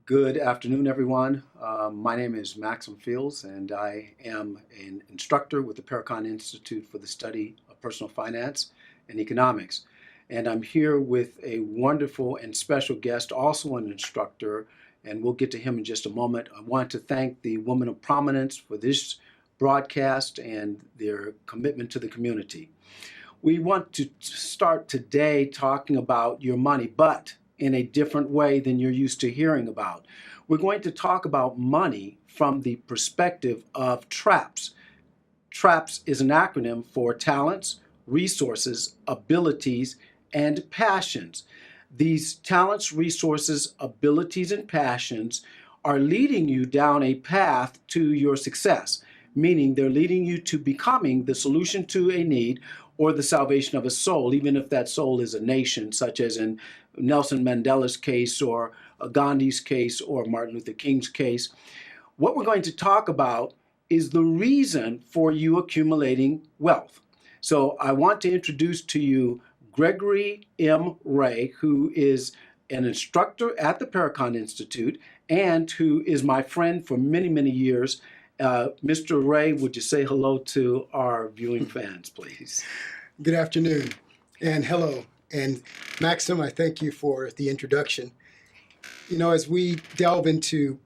Good afternoon, everyone. My name is Maxim Fields, and I am an instructor with the Perecon Institute for the study of personal finance and economics. And I'm here with a wonderful and special guest, also an instructor, and we'll get to him in just a moment. I want to thank the Women of Prominence for this broadcast and their commitment to the community. We want to start today talking about your money, but in a different way than you're used to hearing about. We're going to talk about money from the perspective of T.R.A.P.S. T.R.A.P.S is an acronym for talents, resources, abilities, and passions. These talents, resources, abilities, and passions are leading you down a path to your success, meaning they're leading you to becoming the solution to a need or the salvation of a soul, even if that soul is a nation, such as in Nelson Mandela's case or Gandhi's case or Martin Luther King's case. What we're going to talk about is the reason for you accumulating wealth. So I want to introduce to you Gregory M. Rhea, who is an instructor at the Perecon Institute and who is my friend for many, many years. Mr. Rhea, would you say hello to our viewing fans, please? Good afternoon, and hello. And Maxim, I thank you for the introduction. You know, as we delve into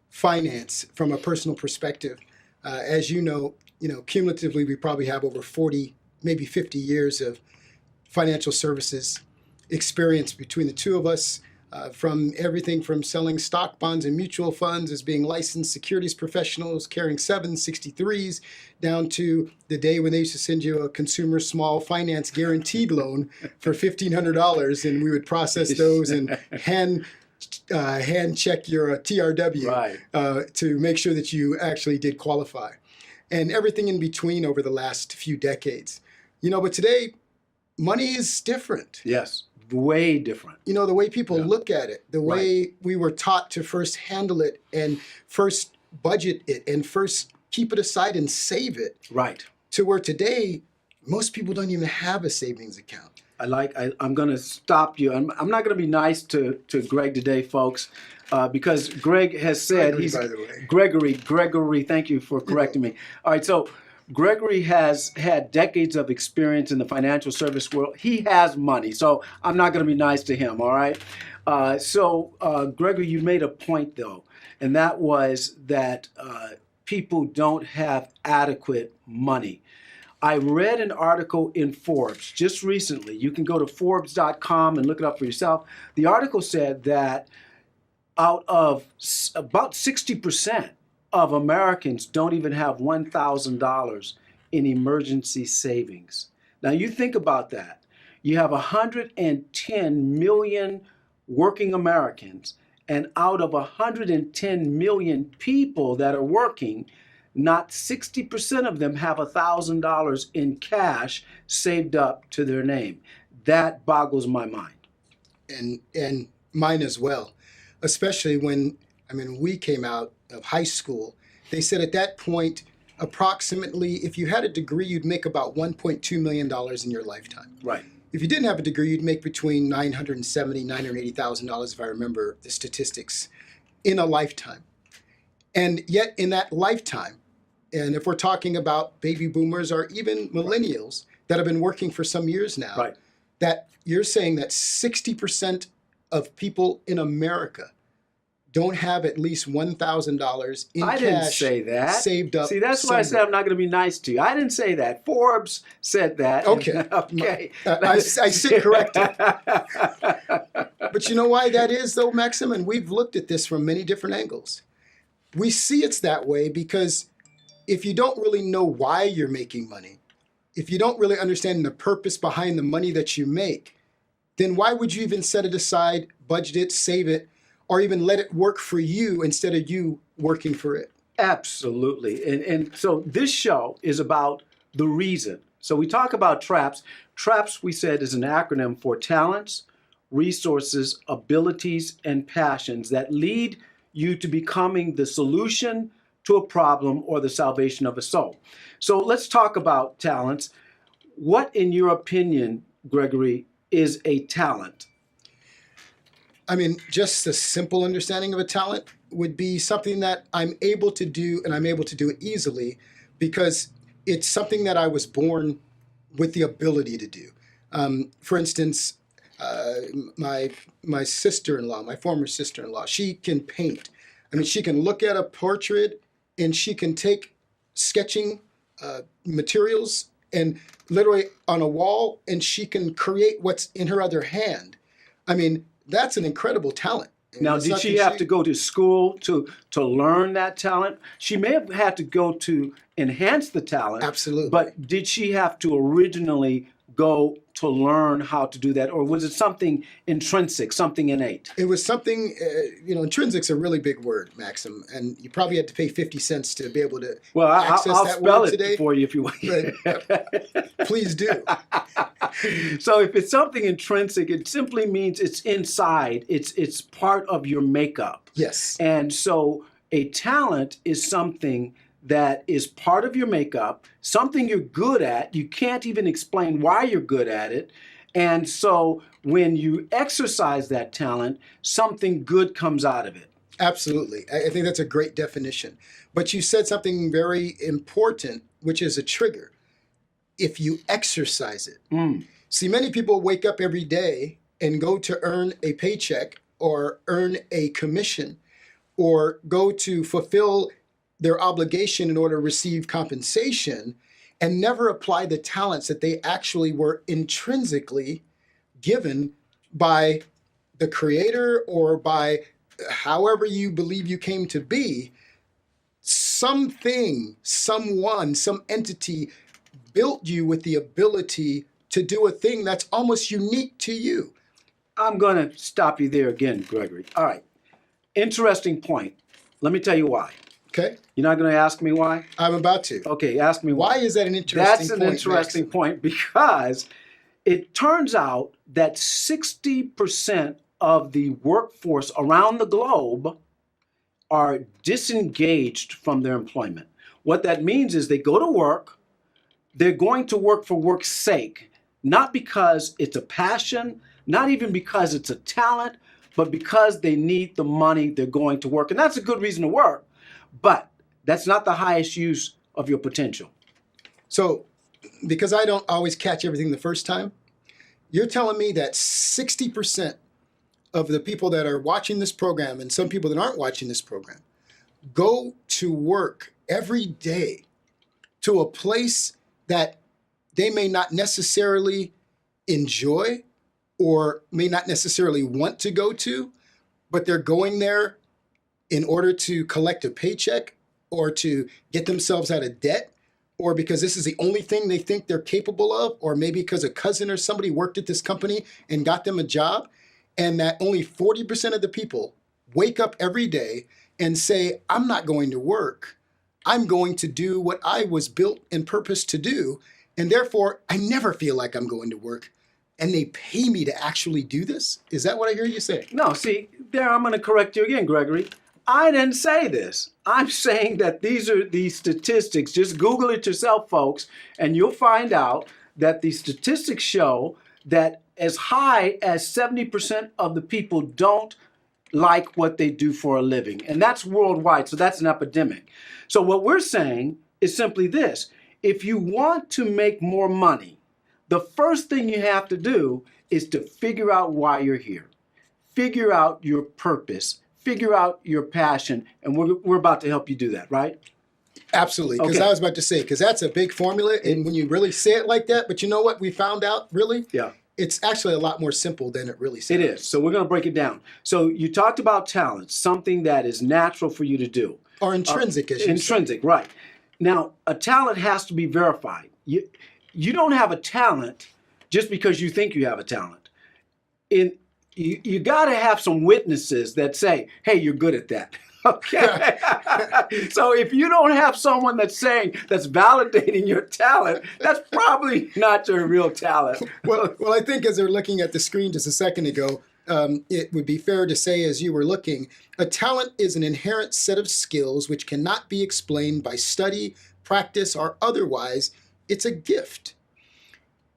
finance from a personal perspective, as you know, cumulatively we probably have over 40, maybe 50 years of financial services experience between the two of us. From everything from selling stock, bonds, and mutual funds as being licensed securities professionals carrying 763s down to the day when they used to send you a consumer small finance guaranteed loan for $1,500 and we would process those and hand check your T.R.A.P.S. Right. To make sure that you actually did qualify. And everything in between over the last few decades. But today, money is different. Yes. Way different. The way people look at it, the way we were taught to first handle it and first budget it and first keep it aside and save it. Right. To where today, most people don't even have a savings account. I'm going to stop you. I'm not going to be nice to Greg today, folks, because Greg has said Gregory, by the way. Gregory, thank you for correcting me. All right, so Gregory has had decades of experience in the financial service world. He has money, so I'm not going to be nice to him, all right? Gregory, you made a point, though, and that was that people don't have adequate money. I read an article in Forbes just recently. You can go to Forbes.com and look it up for yourself. The article said that out of about 60% of Americans don't even have $1,000 in emergency savings. Now you think about that. You have 110 million working Americans, and out of 110 million people that are working, not 60% of them have $1,000 in cash saved up to their name. That boggles my mind. And mine as well, especially when we came out of high school. They said at that point, approximately, if you had a degree, you'd make about $1.2 million in your lifetime. Right. If you didn't have a degree, you'd make between $970,000, $980,000, if I remember the statistics, in a lifetime. And yet in that lifetime, and if we're talking about baby boomers or even millennials that have been working for some years now, right, that you're saying that 60% of people in America don't have at least $1,000 in cash. I didn't say that. Saved up. See, that's why I said I'm not going to be nice to you. I didn't say that. Forbes said that. Okay. Okay. I sit corrected. But you know why that is, though, Maxim? And we've looked at this from many different angles. We see it's that way because if you don't really know why you're making money, if you don't really understand the purpose behind the money that you make, then why would you even set it aside, budget it, save it, or even let it work for you instead of you working for it. Absolutely. And so this show is about the reason. So we talk about TRAPS. TRAPS, we said, is an acronym for talents, resources, abilities, and passions that lead you to becoming the solution to a problem or the salvation of a soul. So let's talk about talents. What, in your opinion, Gregory, is a talent? I mean, just a simple understanding of a talent would be something that I'm able to do, and I'm able to do it easily because it's something that I was born with the ability to do. For instance, my sister-in-law, my former sister-in-law, she can paint. I mean, she can look at a portrait and she can take sketching materials and literally on a wall, and she can create what's in her other hand. I mean, that's an incredible talent. Now, did she have to go to school to learn that talent? She may have had to go to enhance the talent. Absolutely. But did she have to originally go to learn how to do that? Or was it something intrinsic, something innate? It was something, intrinsic's a really big word, Maxim, and you probably had to pay 50 cents to be able to access I'll that spell word it today. for you if you want. Please do. So if it's something intrinsic, it simply means it's inside. It's part of your makeup. Yes. And so a talent is something that is part of your makeup, something you're good at. You can't even explain why you're good at it. And so when you exercise that talent, something good comes out of it. Absolutely. I think that's a great definition. But you said something very important, which is a trigger. If you exercise it. See, many people wake up every day and go to earn a paycheck or earn a commission or go to fulfill their obligation in order to receive compensation and never apply the talents that they actually were intrinsically given by the creator or by however you believe you came to be. Something, someone, some entity built you with the ability to do a thing that's almost unique to you. I'm going to stop you there again, Gregory. All right. Interesting point. Let me tell you why. Okay. You're not going to ask me why? I'm about to. Okay, ask me why. Why is that an interesting That's point? an interesting Maxim? point because it turns out that 60% of the workforce around the globe are disengaged from their employment. What that means is they go to work, they're going to work for work's sake, not because it's a passion, not even because it's a talent, but because they need the money, they're going to work. And that's a good reason to work, but that's not the highest use of your potential. So, because I don't always catch everything the first time, you're telling me that 60% of the people that are watching this program and some people that aren't watching this program go to work every day to a place that they may not necessarily enjoy or may not necessarily want to go to, but they're going there in order to collect a paycheck or to get themselves out of debt, or because this is the only thing they think they're capable of, or maybe because a cousin or somebody worked at this company and got them a job, and that only 40% of the people wake up every day and say, I'm not going to work. I'm going to do what I was built and purposed to do, and therefore I never feel like I'm going to work. And they pay me to actually do this? Is that what I hear you say? No, see, there I'm going to correct you again, Gregory. I didn't say this. I'm saying that these are the statistics. Just Google it yourself, folks, and you'll find out that the statistics show that as high as 70% of the people don't like what they do for a living. And that's worldwide, so that's an epidemic. So what we're saying is simply this. If you want to make more money, the first thing you have to do is to figure out why you're here. Figure out your purpose. Figure out your passion. And we're about to help you do that, right? Absolutely. Because I was about to say, because that's a big formula. And when you really say it like that, but you know what we found out, really? Yeah. It's actually a lot more simple than it really sounds. It is. So we're going to break it down. So you talked about talent, something that is natural for you to do. Or intrinsic, as you Intrinsic, right. Now, a talent has to be verified. You don't have a talent just because you think you have a talent. You got to have some witnesses that say, hey, you're good at that. Okay. So if you don't have someone that's validating your talent, that's probably not your real talent. Well, I think as they're looking at the screen just a second ago, it would be fair to say, as you were looking, a talent is an inherent set of skills which cannot be explained by study, practice, or otherwise. It's a gift.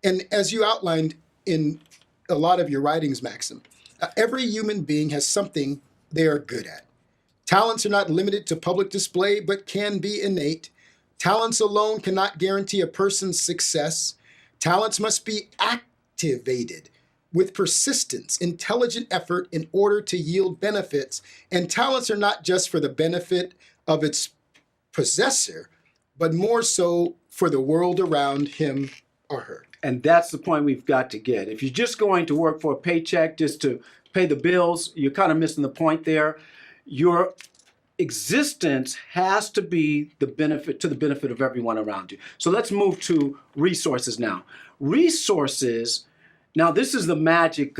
And as you outlined in a lot of your writings, Maxim, every human being has something they are good at. Talents are not limited to public display, but can be innate. Talents alone cannot guarantee a person's success. Talents must be activated with persistence, intelligent effort in order to yield benefits. And talents are not just for the benefit of its possessor, but more so for the world around him or her. And that's the point we've got to get. If you're just going to work for a paycheck just to pay the bills, you're kind of missing the point there. Your existence has to be to the benefit of everyone around you. So let's move to resources now. Resources, now this is the magic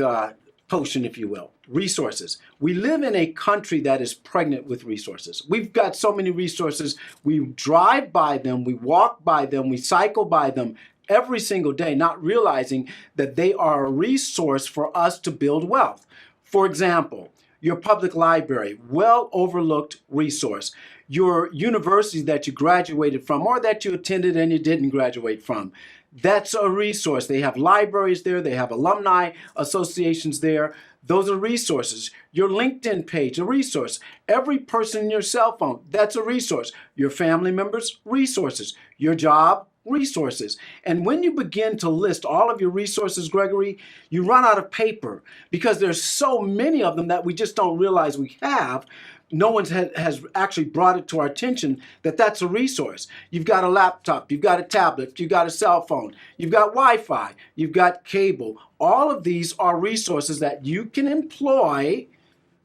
potion, if you will. Resources. We live in a country that is pregnant with resources. We've got so many resources. We drive by them, we walk by them, we cycle by them every single day, not realizing that they are a resource for us to build wealth. For example, your public library, well overlooked resource. Your university that you graduated from or that you attended and you didn't graduate from, that's a resource. They have libraries there, they have alumni associations there. Those are resources. Your LinkedIn page, a resource. Every person in your cell phone, that's a resource. Your family members, resources. Your job, resources. And when you begin to list all of your resources, Gregory, you run out of paper because there's so many of them that we just don't realize we have. No one has actually brought it to our attention that that's a resource. You've got a laptop, you've got a tablet, you've got a cell phone, you've got Wi-Fi, you've got cable. All of these are resources that you can employ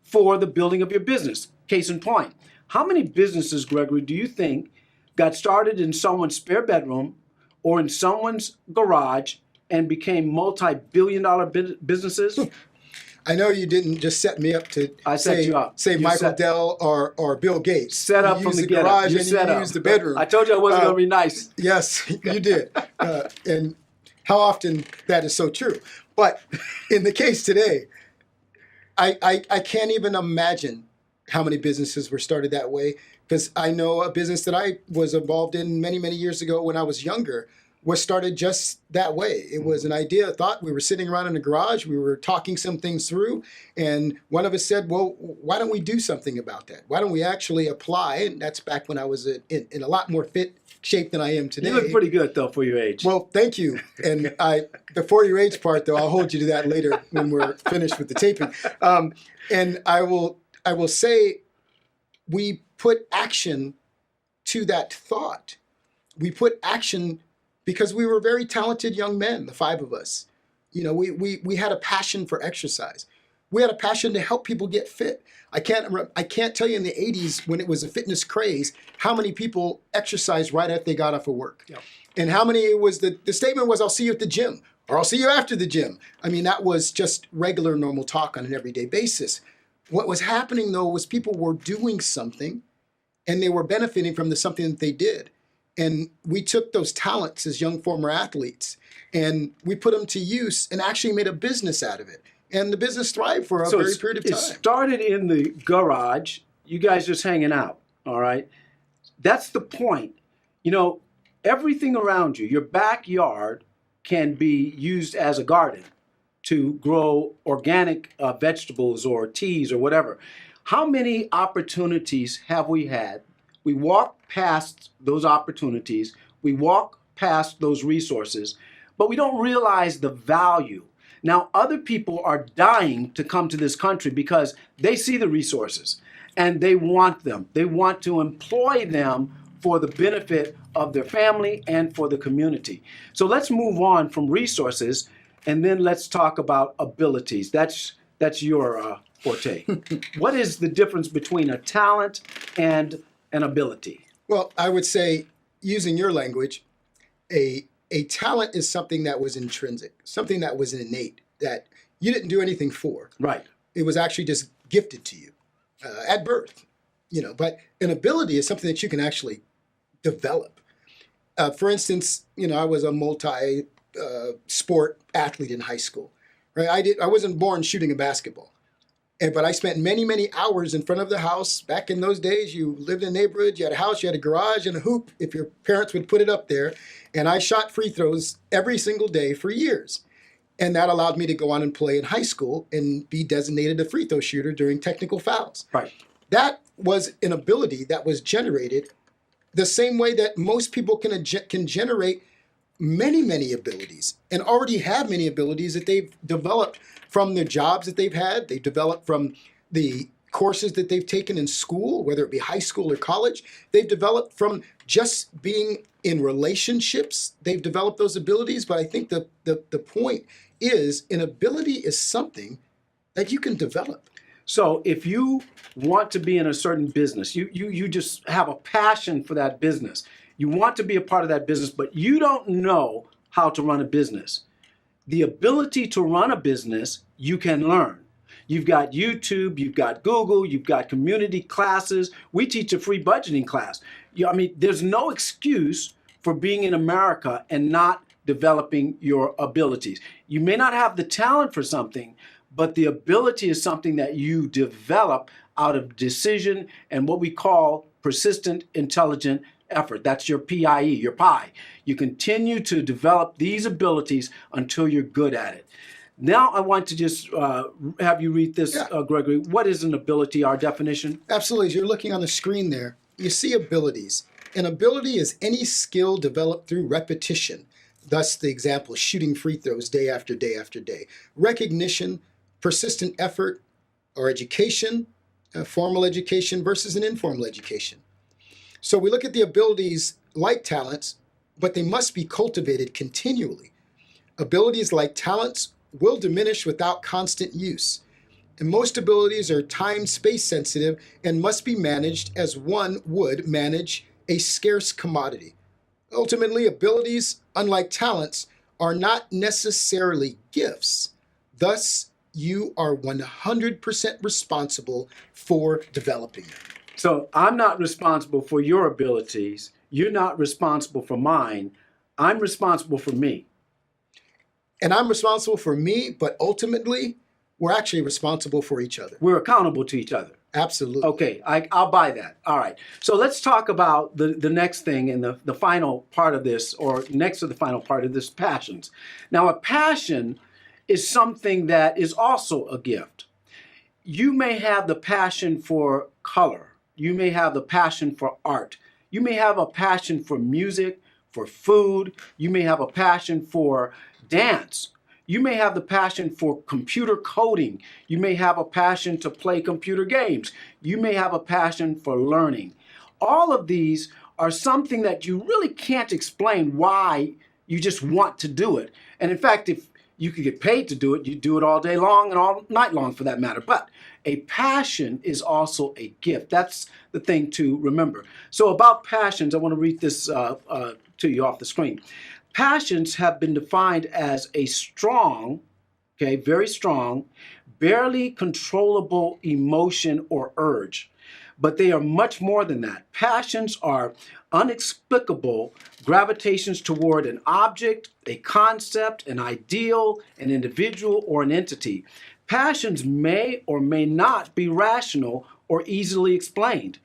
for the building of your business. Case in point, how many businesses, Gregory, do you think got started in someone's spare bedroom or in someone's garage and became multi-billion-dollar businesses? I know you didn't just set me up to say Michael Dell or Bill Gates. Set up from the garage and you used the bedroom. I told you I wasn't going to be nice. Yes, you did. And how often that is so true. But in the case today, I can't even imagine how many businesses were started that way, because I know a business that I was involved in many, many years ago when I was younger was started just that way. It was an idea, a thought. We were sitting around in the garage. We were talking some things through. And one of us said, well, why don't we do something about that? Why don't we actually apply? And that's back when I was in a lot more fit shape than I am today. You look pretty good, though, for your age. Well, thank you. And the for your age part, though, I'll hold you to that later when we're finished with the taping. And I will say we put action to that thought. We put action because we were very talented young men, the five of us. You know, we had a passion for exercise. We had a passion to help people get fit. I can't tell you in the 80s when it was a fitness craze, how many people exercised right after they got off of work. Yep. And how many it was, the statement was, I'll see you at the gym, or I'll see you after the gym. I mean, that was just regular, normal talk on an everyday basis. What was happening, though, was people were doing something and they were benefiting from the something that they did. And we took those talents as young former athletes and we put them to use and actually made a business out of it. And the business thrived for a very period of time. It started in the garage, you guys just hanging out, all right? That's the point. You know, everything around you, your backyard can be used as a garden to grow organic vegetables or teas or whatever. How many opportunities have we had? We walk past those opportunities, we walk past those resources, but we don't realize the value. Now, other people are dying to come to this country because they see the resources and they want them. They want to employ them for the benefit of their family and for the community. So let's move on from resources and then let's talk about abilities. That's your forte. What is the difference between a talent and an ability? Well, I would say, using your language, a talent is something that was intrinsic, something that was innate, that you didn't do anything for. Right. It was actually just gifted to you at birth. but an ability is something that you can actually develop. For instance, I was a multi sport athlete in high school, right? I wasn't born shooting a basketball. But I spent many, many hours in front of the house. Back in those days, you lived in a neighborhood, you had a house, you had a garage and a hoop, if your parents would put it up there. And I shot free throws every single day for years. And that allowed me to go on and play in high school and be designated a free throw shooter during technical fouls. Right. That was an ability that was generated the same way that most people can generate many, many abilities and already have many abilities that they've developed from the jobs that they've had. They've developed from the courses that they've taken in school, whether it be high school or college. They've developed from just being in relationships. They've developed those abilities. But I think the point is an ability is something that you can develop. So if you want to be in a certain business, you just have a passion for that business. You want to be a part of that business, but you don't know how to run a business. The ability to run a business, you can learn. You've got YouTube, you've got Google, you've got community classes. We teach a free budgeting class. There's no excuse for being in America and not developing your abilities. You may not have the talent for something, but the ability is something that you develop out of decision and what we call persistent, intelligent effort. That's your PIE, your PI. You continue to develop these abilities until you're good at it. Now I want to just have you read this, Gregory. What is an ability, our definition? Absolutely. As you're looking on the screen there, you see abilities. An ability is any skill developed through repetition. Thus the example, shooting free throws day after day after day. Recognition, persistent effort, or education, formal education versus an informal education. So we look at the abilities like talents, but they must be cultivated continually. Abilities like talents will diminish without constant use. And most abilities are time-space sensitive and must be managed as one would manage a scarce commodity. Ultimately, abilities, unlike talents, are not necessarily gifts. Thus, you are 100% responsible for developing them. So I'm not responsible for your abilities. You're not responsible for mine. I'm responsible for me. And I'm responsible for me, but ultimately, we're actually responsible for each other. We're accountable to each other. Absolutely. Okay, I'll buy that. All right. So let's talk about the next thing in the final part of this, or next to the final part of this, passions. Now, a passion is something that is also a gift. You may have the passion for color. You may have the passion for art. You may have a passion for music, for food. You may have a passion for dance. You may have the passion for computer coding. You may have a passion to play computer games. You may have a passion for learning. All of these are something that you really can't explain why you just want to do it. And in fact, if you could get paid to do it, you'd do it all day long and all night long for that matter. But a passion is also a gift. That's the thing to remember. So about passions, I want to read this to you off the screen. Passions have been defined as a strong, very strong, barely controllable emotion or urge. But they are much more than that. Passions are inexplicable gravitations toward an object, a concept, an ideal, an individual, or an entity. Passions may or may not be rational or easily explained.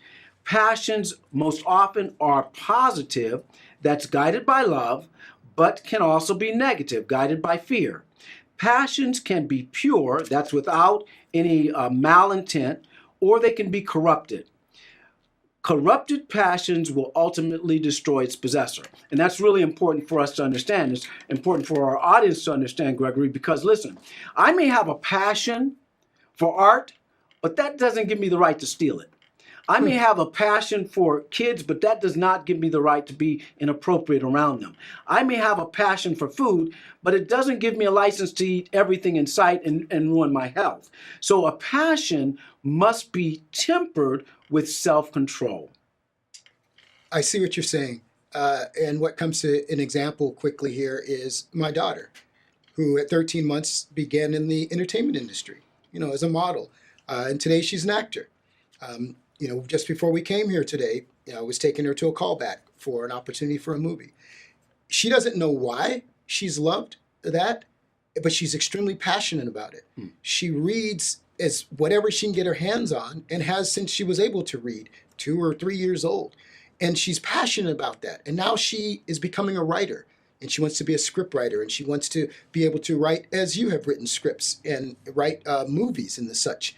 Passions most often are positive, that's guided by love, but can also be negative, guided by fear. Passions can be pure, that's without any malintent, or they can be corrupted. Corrupted passions will ultimately destroy its possessor. And that's really important for us to understand. It's important for our audience to understand, Gregory, because listen, I may have a passion for art, but that doesn't give me the right to steal it. I may have a passion for kids, but that does not give me the right to be inappropriate around them. I may have a passion for food, but it doesn't give me a license to eat everything in sight and ruin my health. So a passion must be tempered with self-control. I see what you're saying. And what comes to an example quickly here is my daughter, who at 13 months began in the entertainment industry, as a model. And today she's an actor. Just before we came here today, I was taking her to a callback for an opportunity for a movie. She doesn't know why she's loved that, but she's extremely passionate about it. She reads as whatever she can get her hands on, and has since she was able to read, 2 or 3 years old. And she's passionate about that. And now she is becoming a writer, and she wants to be a script writer, and she wants to be able to write as you have written scripts and write movies and the such.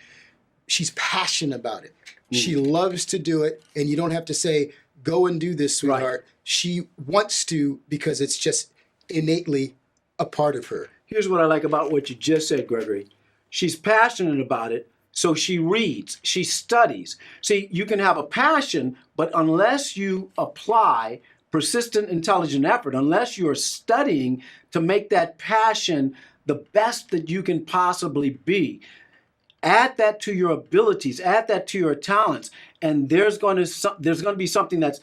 She's passionate about it. She loves to do it, and you don't have to say, go and do this, sweetheart. Right. She wants to because it's just innately a part of her. Here's what I like about what you just said, Gregory. She's passionate about it, so she reads, she studies. See, you can have a passion, but unless you apply persistent, intelligent effort, unless you're studying to make that passion the best that you can possibly be, add that to your abilities, add that to your talents, and there's going to be something that's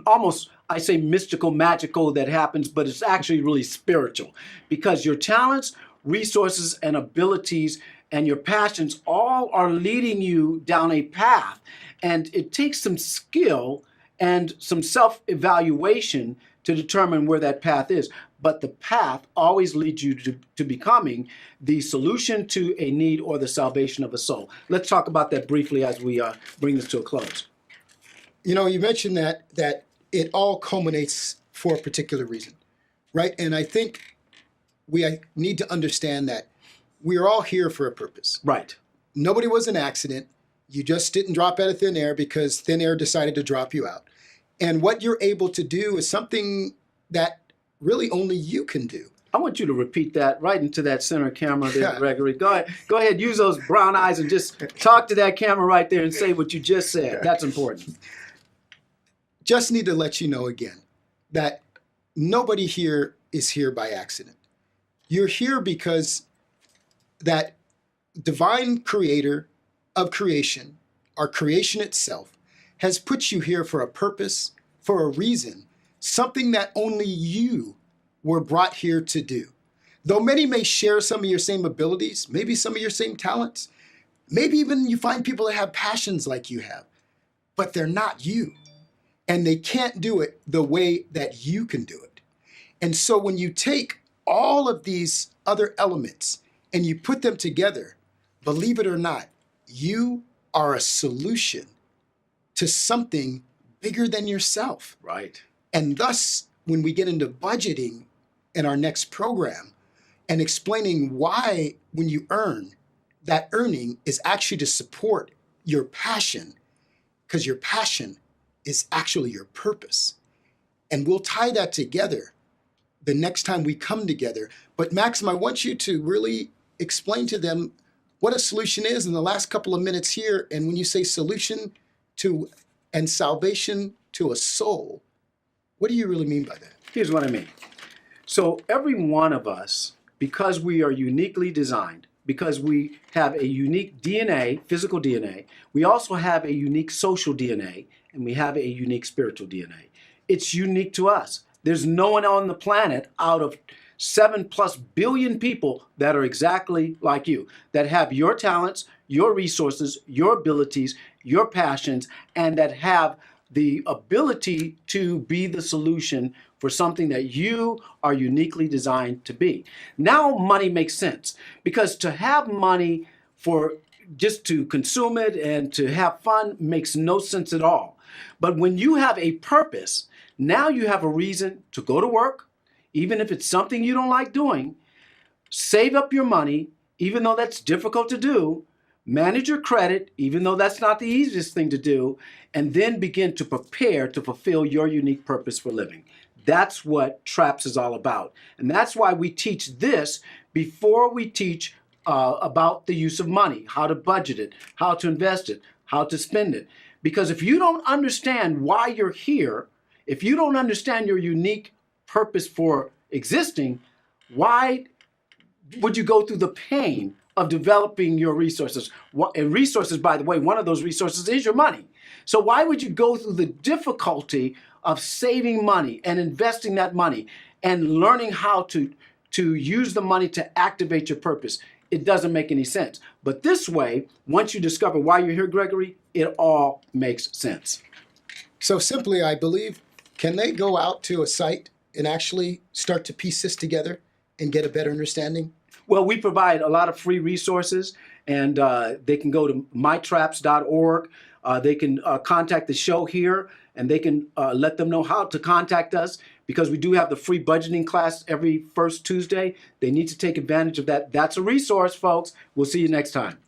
almost, I say, mystical, magical that happens, but it's actually really spiritual, because your talents, resources, and abilities and your passions all are leading you down a path. And it takes some skill and some self-evaluation to determine where that path is. But the path always leads you to becoming the solution to a need or the salvation of a soul. Let's talk about that briefly as we bring this to a close. You mentioned that it all culminates for a particular reason, right? And I think we need to understand that we're all here for a purpose. Right. Nobody was an accident. You just didn't drop out of thin air because thin air decided to drop you out. And what you're able to do is something that really only you can do. I want you to repeat that right into that center camera there, Gregory. Go ahead, use those brown eyes and just talk to that camera right there and say what you just said. That's important. Just need to let you know again that nobody here is here by accident. You're here because that divine creator of creation, our creation itself, has put you here for a purpose, for a reason, something that only you were brought here to do. Though many may share some of your same abilities, maybe some of your same talents, maybe even you find people that have passions like you have, but they're not you. And they can't do it the way that you can do it. And so when you take all of these other elements and you put them together, believe it or not, you are a solution to something bigger than yourself. Right. And thus, when we get into budgeting in our next program and explaining why when you earn, that earning is actually to support your passion, because your passion is actually your purpose. And we'll tie that together the next time we come together. But Maxim, I want you to really explain to them what a solution is in the last couple of minutes here. And when you say solution to and salvation to a soul, what do you really mean by that? Here's what I mean. So every one of us, because we are uniquely designed, because we have a unique DNA, physical DNA, we also have a unique social DNA, and we have a unique spiritual DNA. It's unique to us. There's no one on the planet out of 7+ billion people that are exactly like you, that have your talents, your resources, your abilities, your passions, and that have the ability to be the solution for something that you are uniquely designed to be. Now money makes sense, because to have money for just to consume it and to have fun makes no sense at all. But when you have a purpose, now you have a reason to go to work, even if it's something you don't like doing, save up your money, even though that's difficult to do, manage your credit, even though that's not the easiest thing to do, and then begin to prepare to fulfill your unique purpose for living. That's what T.R.A.P.S is all about. And that's why we teach this before we teach about the use of money, how to budget it, how to invest it, how to spend it. Because if you don't understand why you're here, if you don't understand your unique purpose for existing, why would you go through the pain of developing your resources? And resources, by the way, one of those resources is your money. So why would you go through the difficulty of saving money and investing that money and learning how to use the money to activate your purpose? It doesn't make any sense. But this way, once you discover why you're here, Gregory, it all makes sense. So simply, I believe, can they go out to a site and actually start to piece this together and get a better understanding? Well, we provide a lot of free resources, and they can go to mytraps.org. They can contact the show here, and they can let them know how to contact us, because we do have the free budgeting class every first Tuesday. They need to take advantage of that. That's a resource, folks. We'll see you next time.